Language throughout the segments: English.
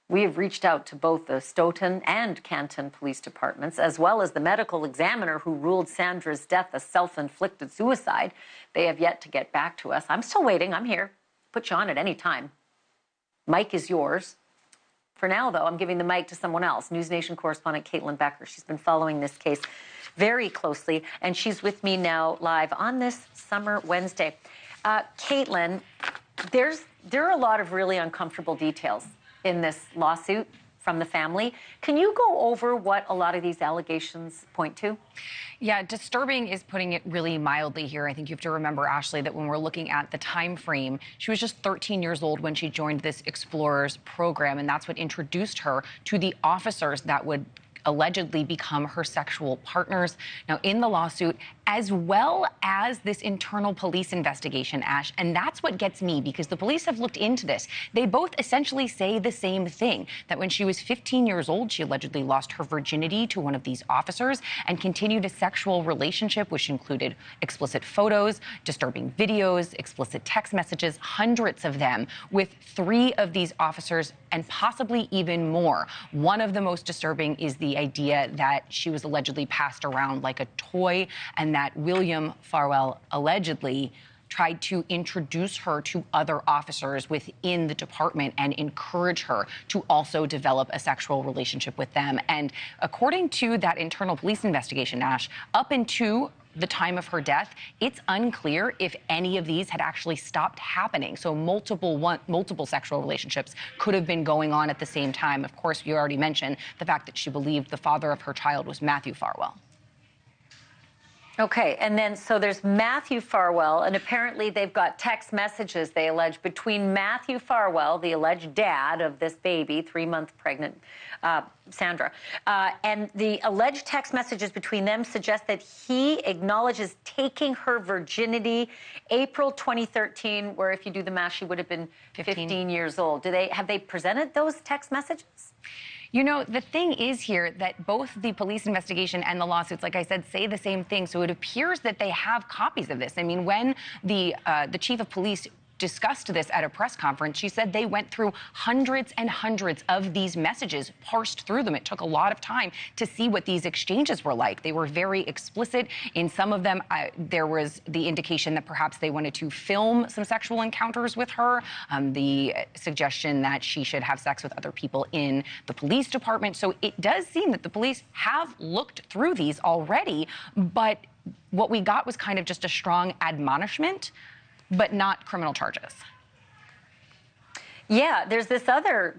We have reached out to both the Stoughton and Canton police departments, as well as the medical examiner who ruled Sandra's death a self-inflicted suicide. They have yet to get back to us. I'm still waiting. I'm here. Put you on at any time. Mic is yours. For now, though, I'm giving the mic to someone else, NewsNation correspondent Caitlyn Becker. She's been following this case very closely, and she's with me now live on this summer Wednesday. Caitlyn, there are a lot of really uncomfortable details in this lawsuit from the family. Can you go over what a lot of these allegations point to? Yeah, disturbing is putting it really mildly here. I think you have to remember, Ashleigh, that when we're looking at the time frame, she was just 13 years old when she joined this Explorers program, and that's what introduced her to the officers that would allegedly become her sexual partners. Now, in the lawsuit, as well as this internal police investigation, Ash, and that's what gets me, because the police have looked into this. They both essentially say the same thing, that when she was 15 years old, she allegedly lost her virginity to one of these officers and continued a sexual relationship, which included explicit photos, disturbing videos, explicit text messages, hundreds of them, with 3 of these officers and possibly even more. One of the most disturbing is the idea that she was allegedly passed around like a toy, and that William Farwell allegedly tried to introduce her to other officers within the department and encourage her to also develop a sexual relationship with them. And according to that internal police investigation, Ash, up into the time of her death, it's unclear if any of these had actually stopped happening. So multiple sexual relationships could have been going on at the same time. Of course, you already mentioned the fact that she believed the father of her child was Matthew Farwell. Okay, and then so there's Matthew Farwell, and apparently they've got text messages, they allege, between Matthew Farwell, the alleged dad of this baby, 3-month pregnant Sandra, and the alleged text messages between them suggest that he acknowledges taking her virginity April 2013, where if you do the math, she would have been 15 years old. Have they presented those text messages? You know, the thing is here that both the police investigation and the lawsuits, like I said, say the same thing. So it appears that they have copies of this. I mean, when the chief of police discussed this at a press conference, she said they went through hundreds and hundreds of these messages, parsed through them. It took a lot of time to see what these exchanges were like. They were very explicit. In some of them, there was the indication that perhaps they wanted to film some sexual encounters with her, the suggestion that she should have sex with other people in the police department. So it does seem that the police have looked through these already, but what we got was kind of just a strong admonishment, but not criminal charges. Yeah, there's this other,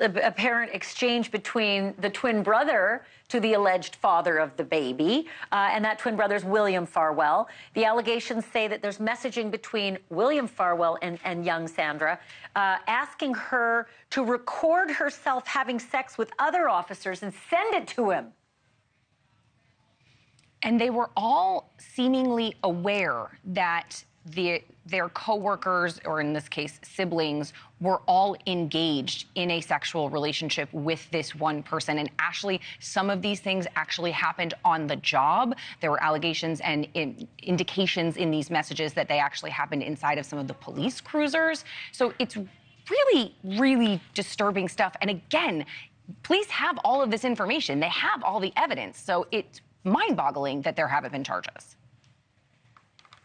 apparent exchange between the twin brother to the alleged father of the baby, and that twin brother's William Farwell. The allegations say that there's messaging between William Farwell and young Sandra, asking her to record herself having sex with other officers and send it to him. And they were all seemingly aware that their coworkers, or in this case, siblings, were all engaged in a sexual relationship with this one person. And Ashleigh, some of these things actually happened on the job. There were allegations and indications in these messages that they actually happened inside of some of the police cruisers. So it's really, really disturbing stuff. And again, police have all of this information. They have all the evidence. So it's mind-boggling that there haven't been charges.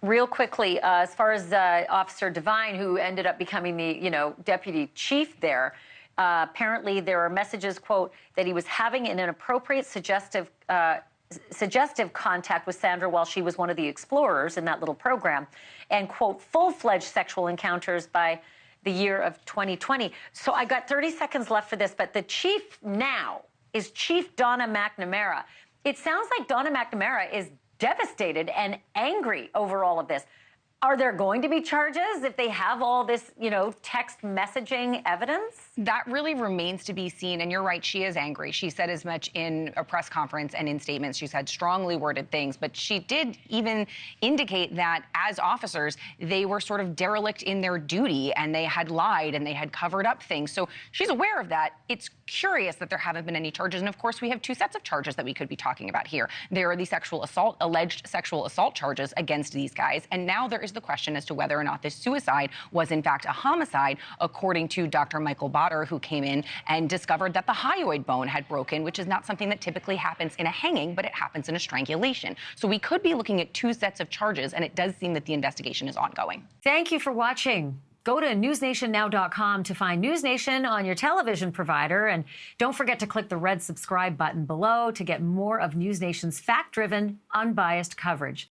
Real quickly, as far as Officer Devine, who ended up becoming the, deputy chief there, apparently there are messages, quote, that he was having an inappropriate, suggestive contact with Sandra while she was one of the explorers in that little program, and, quote, full-fledged sexual encounters by the year of 2020. So I got 30 seconds left for this, but the chief now is Chief Donna McNamara. It sounds like Donna McNamara is devastated and angry over all of this. Are there going to be charges if they have all this, text messaging evidence? That really remains to be seen. And you're right, she is angry. She said as much in a press conference and in statements. She's had strongly worded things, but she did even indicate that as officers, they were sort of derelict in their duty and they had lied and they had covered up things. So she's aware of that. It's curious that there haven't been any charges. And of course, we have 2 sets of charges that we could be talking about here. There are the alleged sexual assault charges against these guys. And now there is the question as to whether or not this suicide was in fact a homicide, according to Dr. Michael Botter, who came in and discovered that the hyoid bone had broken, which is not something that typically happens in a hanging, but it happens in a strangulation. So we could be looking at 2 sets of charges, and it does seem that the investigation is ongoing. Thank you for watching. Go to newsnationnow.com to find NewsNation on your television provider. And don't forget to click the red subscribe button below to get more of NewsNation's fact-driven, unbiased coverage.